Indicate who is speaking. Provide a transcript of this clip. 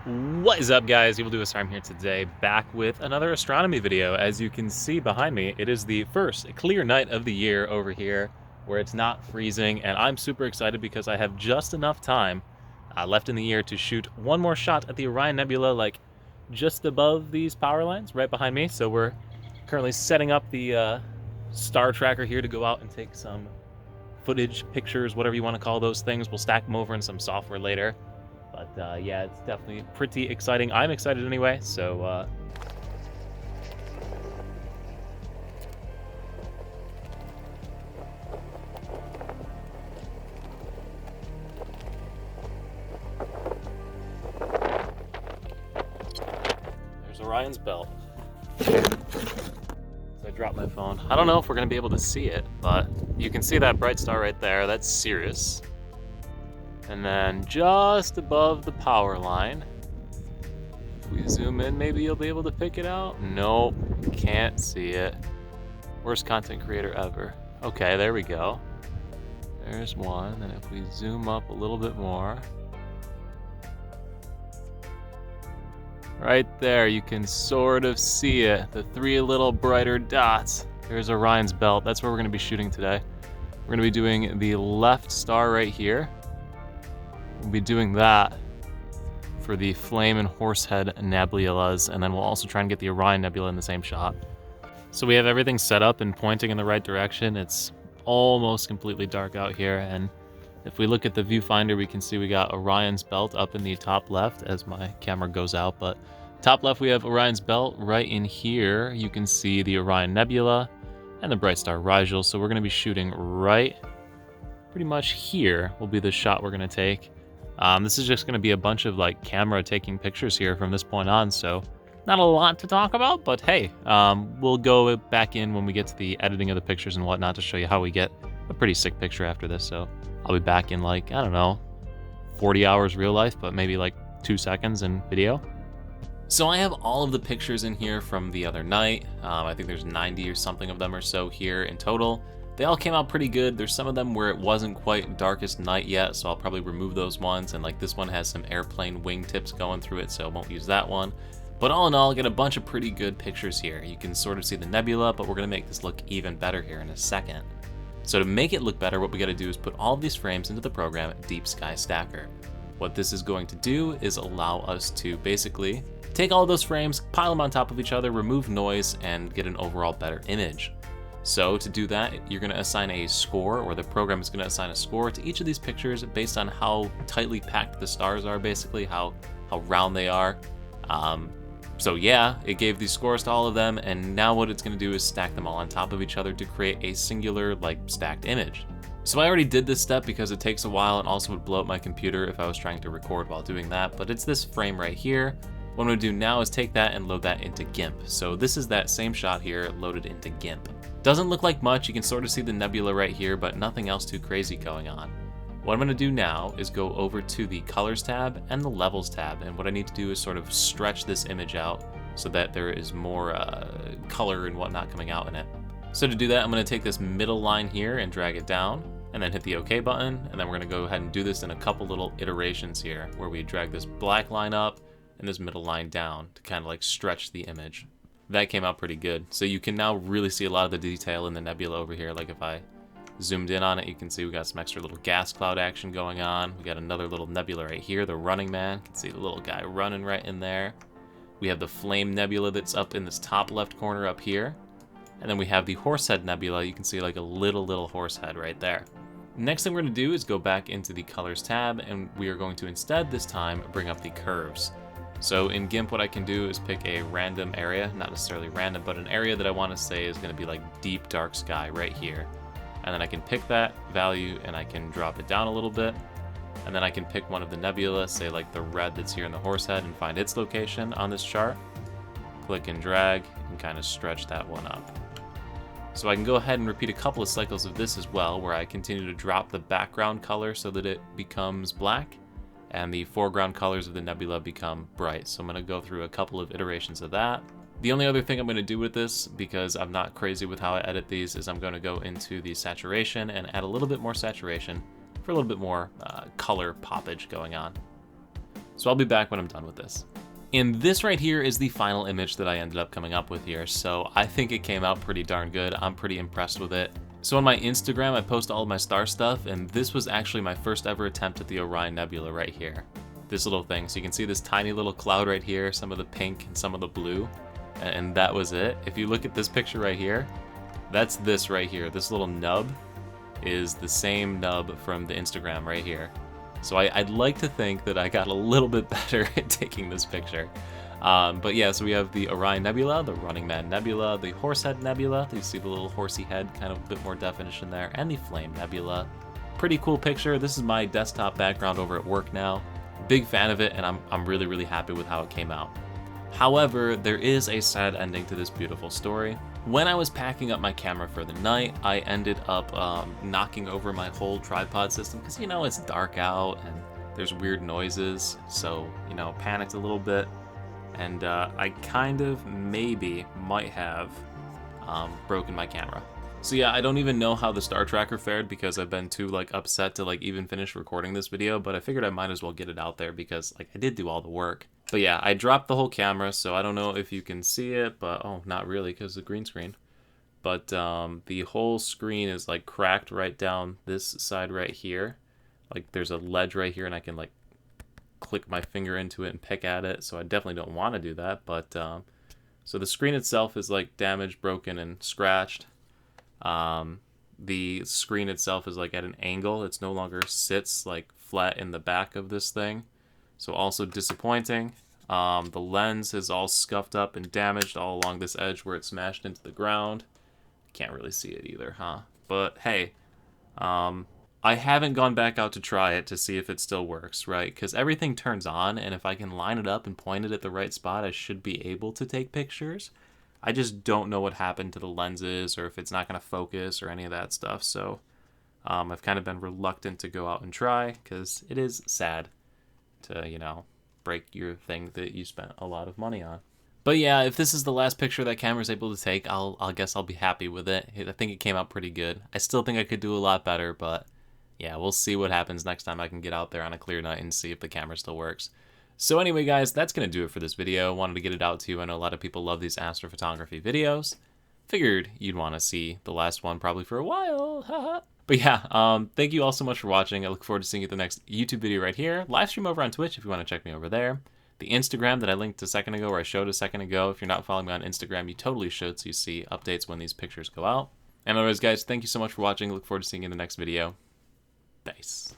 Speaker 1: What is up, guys? Evil I'm here today, back with another astronomy video. As you can see behind me, it is the first clear night of the year over here, where it's not freezing, and I'm super excited because I have just enough time left in the year to shoot one more shot at the Orion Nebula, like just above these power lines, right behind me. So we're currently setting up the star tracker here to go out and take some footage, pictures, whatever you want to call those things. We'll stack them over in some software later. But yeah, it's definitely pretty exciting. I'm excited anyway, so there's Orion's belt. So I dropped my phone. I don't know if we're going to be able to see it, but you can see that bright star right there. That's Sirius. And then just above the power line, if we zoom in, maybe you'll be able to pick it out. Nope, can't see it. Worst content creator ever. Okay, there we go. There's one, and if we zoom up a little bit more, right there, you can sort of see it. The three little brighter dots. There's Orion's belt. That's where we're going to be shooting today. We're going to be doing the left star right here. We'll be doing that for the Flame and Horsehead Nebulas, and then we'll also try and get the Orion Nebula in the same shot. So we have everything set up and pointing in the right direction. It's almost completely dark out here, and if we look at the viewfinder, we can see we got Orion's belt up in the top left as my camera goes out, but top left we have Orion's belt. Right in here you can see the Orion Nebula and the bright star Rigel, so we're going to be shooting right pretty much here will be the shot we're going to take. This is just going to be a bunch of like camera taking pictures here from this point on, so not a lot to talk about, but hey, we'll go back in when we get to the editing of the pictures and whatnot to show you how we get a pretty sick picture after this. So I'll be back in like, I don't know, 40 hours real life, but maybe like 2 seconds in video. So I have all of the pictures in here from the other night. I think there's 90 or something of them or so here in total. They all came out pretty good. There's some of them where it wasn't quite darkest night yet, so I'll probably remove those ones. And like this one has some airplane wingtips going through it, so I won't use that one. But all in all, get a bunch of pretty good pictures here. You can sort of see the nebula, but we're gonna make this look even better here in a second. So to make it look better, what we gotta do is put all of these frames into the program Deep Sky Stacker. What this is going to do is allow us to basically take all of those frames, pile them on top of each other, remove noise, and get an overall better image. So to do that, you're going to assign a score, or the program is going to assign a score to each of these pictures based on how tightly packed the stars are, basically, how round they are. So yeah, it gave these scores to all of them, and now what it's going to do is stack them all on top of each other to create a singular, like, stacked image. So I already did this step because it takes a while and also would blow up my computer if I was trying to record while doing that, but it's this frame right here. What I'm going to do now is take that and load that into GIMP. So this is that same shot here loaded into GIMP. Doesn't look like much, you can sort of see the nebula right here, but nothing else too crazy going on. What I'm going to do now is go over to the Colors tab and the Levels tab, and what I need to do is sort of stretch this image out so that there is more color and whatnot coming out in it. So to do that, I'm going to take this middle line here and drag it down, and then hit the OK button, and then we're going to go ahead and do this in a couple little iterations here, where we drag this black line up and this middle line down to kind of like stretch the image. That came out pretty good. So you can now really see a lot of the detail in the nebula over here. Like if I zoomed in on it, you can see we got some extra little gas cloud action going on. We got another little nebula right here, the Running Man. You can see the little guy running right in there. We have the Flame Nebula that's up in this top left corner up here. And then we have the Horsehead Nebula. You can see like a little horse head right there. Next thing we're going to do is go back into the Colors tab, and we are going to instead this time bring up the curves. So in GIMP, what I can do is pick a random area, not necessarily random, but an area that I want to say is going to be like deep dark sky right here. And then I can pick that value and I can drop it down a little bit. And then I can pick one of the nebula, say like the red that's here in the horse head, and find its location on this chart. Click and drag and kind of stretch that one up. So I can go ahead and repeat a couple of cycles of this as well, where I continue to drop the background color so that it becomes black, and the foreground colors of the nebula become bright. So I'm going to go through a couple of iterations of that. The only other thing I'm going to do with this, because I'm not crazy with how I edit these, is I'm going to go into the saturation and add a little bit more saturation for a little bit more color poppage going on. So I'll be back when I'm done with this. And this right here is the final image that I ended up coming up with here, so I think it came out pretty darn good. I'm pretty impressed with it. So on my Instagram, I post all of my star stuff, and this was actually my first ever attempt at the Orion Nebula right here. This little thing. So you can see this tiny little cloud right here, some of the pink and some of the blue, and that was it. If you look at this picture right here, that's this right here. This little nub is the same nub from the Instagram right here. So I'd like to think that I got a little bit better at taking this picture. But yeah, so we have the Orion Nebula, the Running Man Nebula, the Horsehead Nebula. You see the little horsey head, kind of a bit more definition there, and the Flame Nebula. Pretty cool picture. This is my desktop background over at work now. Big fan of it, and I'm really, really happy with how it came out. However, there is a sad ending to this beautiful story. When I was packing up my camera for the night, I ended up knocking over my whole tripod system because, you know, it's dark out and there's weird noises, so, you know, panicked a little bit. And I kind of maybe might have broken my camera. So yeah, I don't even know how the star tracker fared because I've been too upset to even finish recording this video, but I figured I might as well get it out there because I did do all the work. But yeah, I dropped the whole camera, so I don't know if you can see it, but oh, not really because the green screen. But the whole screen is cracked right down this side right here. There's a ledge right here and I can click my finger into it and pick at it, so I definitely don't want to do that. But so the screen itself is damaged, broken, and scratched. The screen itself is at an angle. It's no longer sits flat in the back of this thing, so also disappointing. The lens is all scuffed up and damaged all along this edge where it smashed into the ground. Can't really see it either, huh? But hey, I haven't gone back out to try it to see if it still works, right? Because everything turns on, and if I can line it up and point it at the right spot, I should be able to take pictures. I just don't know what happened to the lenses or if it's not going to focus or any of that stuff. So I've kind of been reluctant to go out and try because it is sad to, you know, break your thing that you spent a lot of money on. But yeah, if this is the last picture that camera's able to take, I'll guess I'll be happy with it. I think it came out pretty good. I still think I could do a lot better, but yeah, we'll see what happens next time I can get out there on a clear night and see if the camera still works. So anyway, guys, that's going to do it for this video. Wanted to get it out to you. I know a lot of people love these astrophotography videos. Figured you'd want to see the last one probably for a while. Haha. But yeah, thank you all so much for watching. I look forward to seeing you at the next YouTube video right here. Live stream over on Twitch if you want to check me over there. The Instagram that I linked a second ago, or I showed a second ago. If you're not following me on Instagram, you totally should, so you see updates when these pictures go out. And otherwise, guys, thank you so much for watching. Look forward to seeing you in the next video. Peace.